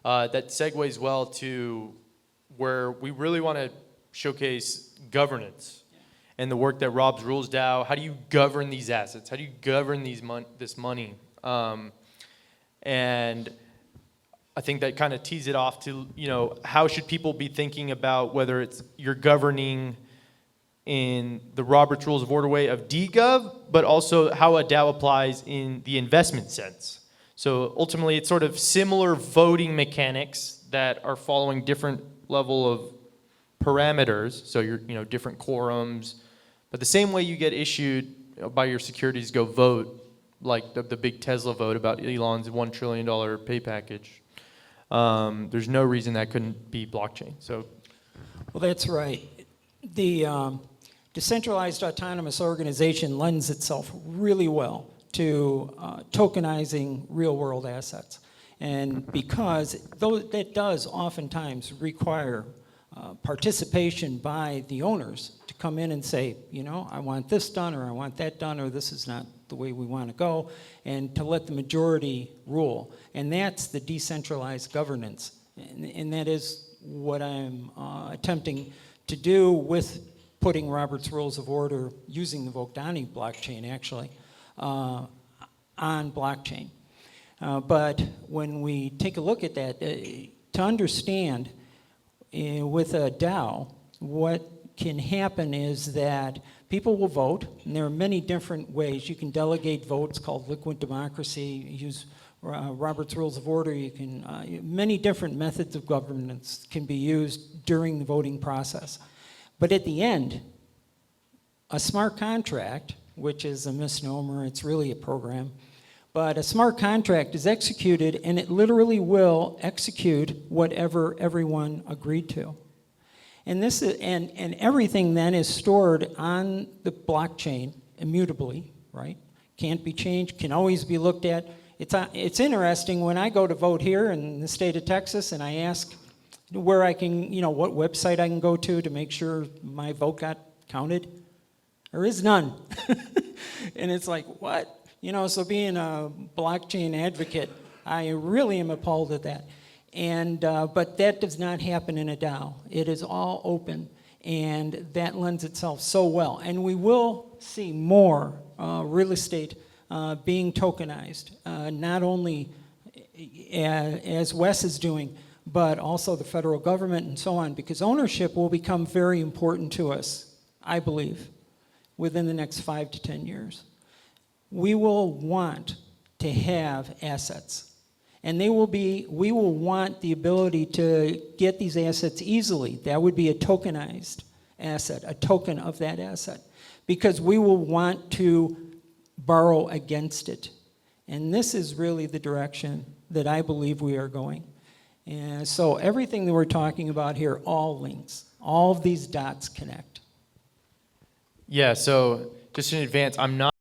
that segues well to where we really want to showcase governance and the work that Rob's Rules DAO. How do you govern these assets? How do you govern this money? And I think that kind of tees it off to, how should people be thinking about whether it's you're governing in the Robert's Rules of Order way of DeGov, but also how a DAO applies in the investment sense. So ultimately, it's sort of similar voting mechanics that are following different level of parameters. So you're, different quorums, but the same way you get issued by your securities go vote, like the big Tesla vote about Elon's $1 trillion pay package. There's no reason that couldn't be blockchain. So, well, that's right. The decentralized autonomous organization lends itself really well to tokenizing real-world assets. And because that does oftentimes require participation by the owners to come in and say, I want this done, or I want that done, or this is not the way we want to go, and to let the majority rule. And that's the decentralized governance. And that is what I'm attempting to do with putting Robert's Rules of Order, using the ONeil blockchain actually, on blockchain. But when we take a look at that, to understand with a DAO, what can happen is that people will vote, and there are many different ways. You can delegate votes called liquid democracy, use Robert's Rules of Order. You can, many different methods of governance can be used during the voting process. But at the end, a smart contract, which is a misnomer, it's really a program, but a smart contract is executed, and it literally will execute whatever everyone agreed to. And this is, and everything then is stored on the blockchain immutably, right? Can't be changed, can always be looked at. It's interesting when I go to vote here in the state of Texas, and I ask where I can, what website I can go to make sure my vote got counted. There is none. And it's like, what? So being a blockchain advocate, I really am appalled at that. And but that does not happen in a DAO. It is all open, and that lends itself so well. And we will see more real estate being tokenized, not only as Wes is doing, but also the federal government and so on, because ownership will become very important to us, I believe, within the next 5 to 10 years. We will want to have assets, and we will want the ability to get these assets easily. That would be a tokenized asset, a token of that asset, because we will want to borrow against it. And this is really the direction that I believe we are going. And so everything that we're talking about here all links. All of these dots connect. Yeah, so just in advance, I'm not